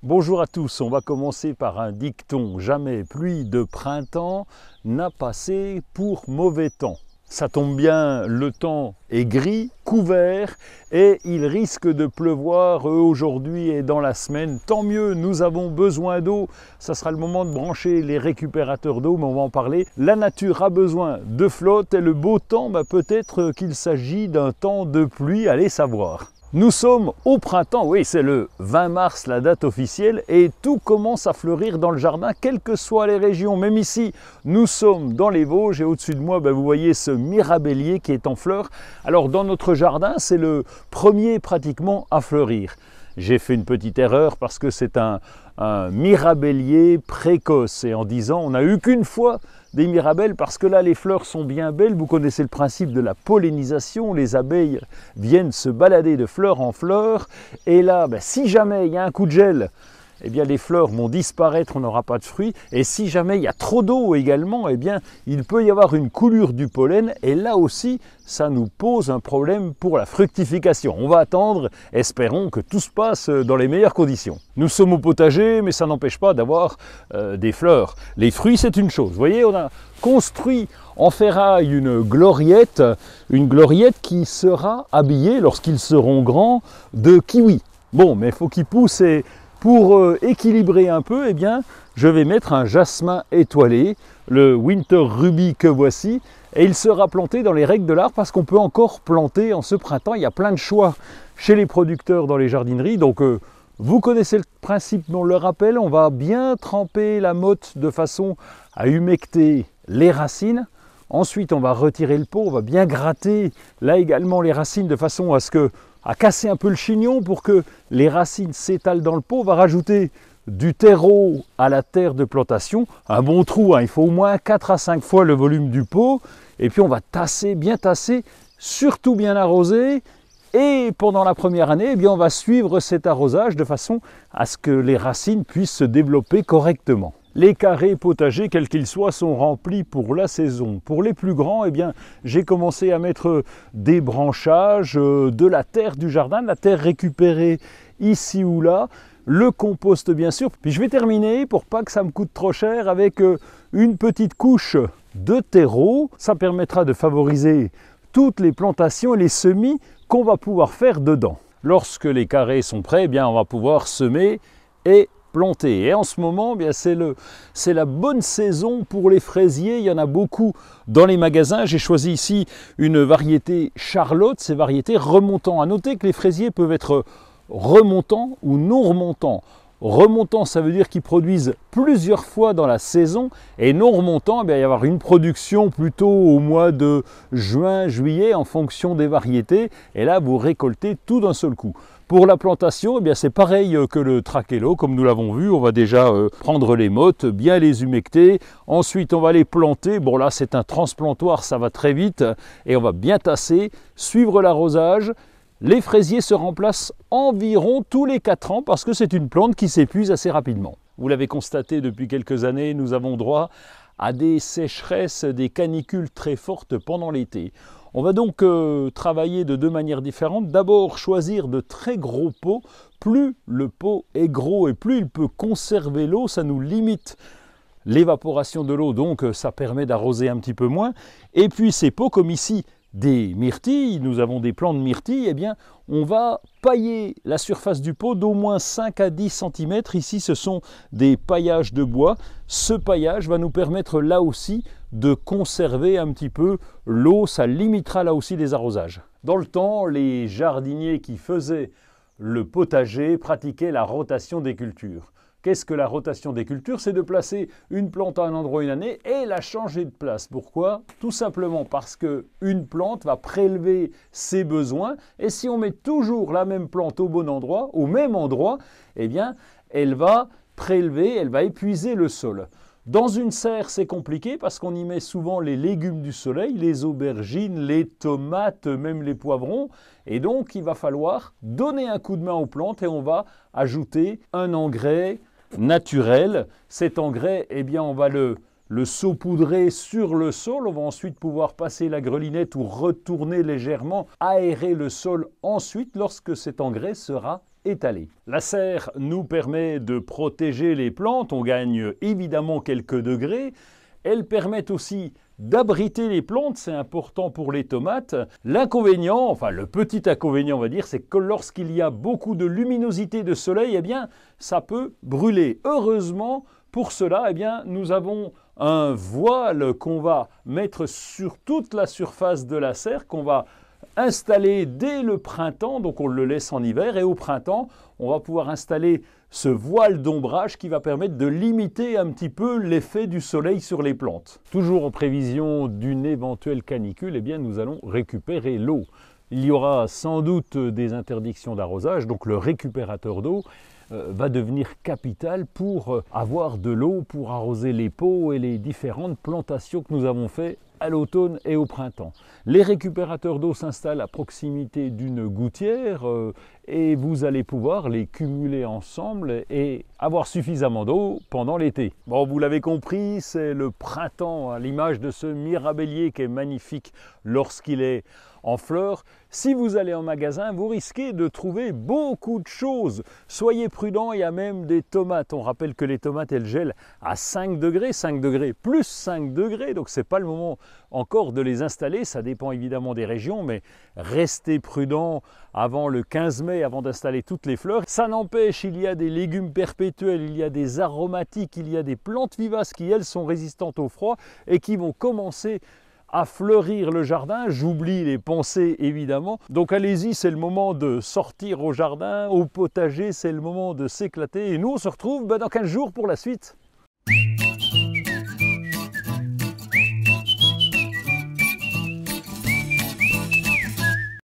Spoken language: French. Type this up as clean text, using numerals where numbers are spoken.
Bonjour à tous, on va commencer par un dicton. Jamais pluie de printemps n'a passé pour mauvais temps. Ça tombe bien, le temps est gris, couvert et il risque de pleuvoir aujourd'hui et dans la semaine. Tant mieux, nous avons besoin d'eau. Ça sera le moment de brancher les récupérateurs d'eau, mais on va en parler. La nature a besoin de flotte et le beau temps, peut-être qu'il s'agit d'un temps de pluie, allez savoir. Nous sommes au printemps, oui, c'est le 20 mars la date officielle et tout commence à fleurir dans le jardin, quelles que soient les régions. Même ici, nous sommes dans les Vosges et au-dessus de moi, vous voyez ce mirabellier qui est en fleurs. Alors dans notre jardin, c'est le premier pratiquement à fleurir. J'ai fait une petite erreur parce que c'est un mirabellier précoce et en disant on n'a eu qu'une fois des mirabelles parce que là les fleurs sont bien belles. Vous connaissez le principe de la pollinisation, les abeilles viennent se balader de fleur en fleur et là si jamais il y a un coup de gel, eh bien les fleurs vont disparaître, on n'aura pas de fruits. Et si jamais il y a trop d'eau également, eh bien il peut y avoir une coulure du pollen et là aussi ça nous pose un problème pour la fructification. On va attendre, espérons que tout se passe dans les meilleures conditions. Nous sommes au potager, mais ça n'empêche pas d'avoir des fleurs. Les fruits, c'est une chose. Vous voyez, on a construit en ferraille une gloriette qui sera habillée, lorsqu'ils seront grands, de kiwis. Bon, mais il faut qu'ils poussent et pour équilibrer un peu, eh bien, je vais mettre un jasmin étoilé, le Winter Ruby que voici, et il sera planté dans les règles de l'art parce qu'on peut encore planter en ce printemps. Il y a plein de choix chez les producteurs dans les jardineries, donc vous connaissez le principe, mais on le rappelle, on va bien tremper la motte de façon à humecter les racines. Ensuite, on va retirer le pot, on va bien gratter là également les racines de façon à casser un peu le chignon pour que les racines s'étalent dans le pot. On va rajouter du terreau à la terre de plantation, un bon trou, il faut au moins 4 à 5 fois le volume du pot. Et puis on va tasser, bien tasser, surtout bien arroser. Et pendant la première année, on va suivre cet arrosage de façon à ce que les racines puissent se développer correctement. Les carrés potagers, quels qu'ils soient, sont remplis pour la saison. Pour les plus grands, j'ai commencé à mettre des branchages, de la terre du jardin, de la terre récupérée ici ou là, le compost bien sûr. Puis je vais terminer, pour pas que ça me coûte trop cher, avec une petite couche de terreau. Ça permettra de favoriser toutes les plantations et les semis qu'on va pouvoir faire dedans. Lorsque les carrés sont prêts, on va pouvoir semer et planter. Et en ce moment, c'est la bonne saison pour les fraisiers. Il y en a beaucoup dans les magasins. J'ai choisi ici une variété Charlotte, ces variétés remontants. À noter que les fraisiers peuvent être remontants ou non remontants. Remontant, ça veut dire qu'ils produisent plusieurs fois dans la saison, et non remontant, il va y avoir une production plutôt au mois de juin, juillet, en fonction des variétés, et là vous récoltez tout d'un seul coup. Pour la plantation, c'est pareil que le trachélo, comme nous l'avons vu. On va déjà prendre les mottes, bien les humecter, ensuite on va les planter. Bon là c'est un transplantoir, ça va très vite, et on va bien tasser, suivre l'arrosage. Les fraisiers se remplacent environ tous les 4 ans parce que c'est une plante qui s'épuise assez rapidement. Vous l'avez constaté depuis quelques années, nous avons droit à des sécheresses, des canicules très fortes pendant l'été. On va donc travailler de 2 manières différentes. D'abord, choisir de très gros pots. Plus le pot est gros et plus il peut conserver l'eau, ça nous limite l'évaporation de l'eau, donc ça permet d'arroser un petit peu moins. Et puis ces pots, comme ici, des myrtilles, nous avons des plants de myrtilles, on va pailler la surface du pot d'au moins 5 à 10 cm. Ici, ce sont des paillages de bois. Ce paillage va nous permettre là aussi de conserver un petit peu l'eau, ça limitera là aussi les arrosages. Dans le temps, les jardiniers qui faisaient le potager pratiquaient la rotation des cultures. Qu'est-ce que la rotation des cultures? C'est de placer une plante à un endroit une année et la changer de place. Pourquoi? Tout simplement parce qu'une plante va prélever ses besoins et si on met toujours la même plante au bon endroit, au même endroit, elle va prélever, elle va épuiser le sol. Dans une serre, c'est compliqué parce qu'on y met souvent les légumes du soleil, les aubergines, les tomates, même les poivrons. Et donc, il va falloir donner un coup de main aux plantes et on va ajouter un engrais naturel. Cet engrais, on va le saupoudrer sur le sol. On va ensuite pouvoir passer la grelinette ou retourner légèrement, aérer le sol ensuite lorsque cet engrais sera étalée. La serre nous permet de protéger les plantes, on gagne évidemment quelques degrés. Elles permettent aussi d'abriter les plantes, c'est important pour les tomates. L'inconvénient, enfin le petit inconvénient on va dire, c'est que lorsqu'il y a beaucoup de luminosité de soleil, eh bien ça peut brûler. Heureusement, pour cela, eh bien, nous avons un voile qu'on va mettre sur toute la surface de la serre, qu'on va installer dès le printemps, donc on le laisse en hiver, et au printemps, on va pouvoir installer ce voile d'ombrage qui va permettre de limiter un petit peu l'effet du soleil sur les plantes. Toujours en prévision d'une éventuelle canicule, eh bien, nous allons récupérer l'eau. Il y aura sans doute des interdictions d'arrosage, donc le récupérateur d'eau va devenir capital pour avoir de l'eau pour arroser les pots et les différentes plantations que nous avons fait à l'automne et au printemps. Les récupérateurs d'eau s'installent à proximité d'une gouttière et vous allez pouvoir les cumuler ensemble et avoir suffisamment d'eau pendant l'été. Bon, vous l'avez compris, c'est le printemps à l'image de ce mirabellier qui est magnifique lorsqu'il est en fleurs. Si vous allez en magasin, vous risquez de trouver beaucoup de choses. Soyez prudents, il y a même des tomates. On rappelle que les tomates, elles gèlent à 5 degrés plus 5 degrés. Donc ce n'est pas le moment encore de les installer. Ça dépend évidemment des régions, mais restez prudents avant le 15 mai, avant d'installer toutes les fleurs. Ça n'empêche, il y a des légumes perpétuels, il y a des aromatiques, il y a des plantes vivaces qui, elles, sont résistantes au froid et qui vont commencer à fleurir le jardin. J'oublie les pensées évidemment. Donc allez-y, c'est le moment de sortir au jardin, au potager, c'est le moment de s'éclater. Et nous, on se retrouve dans 15 jours pour la suite.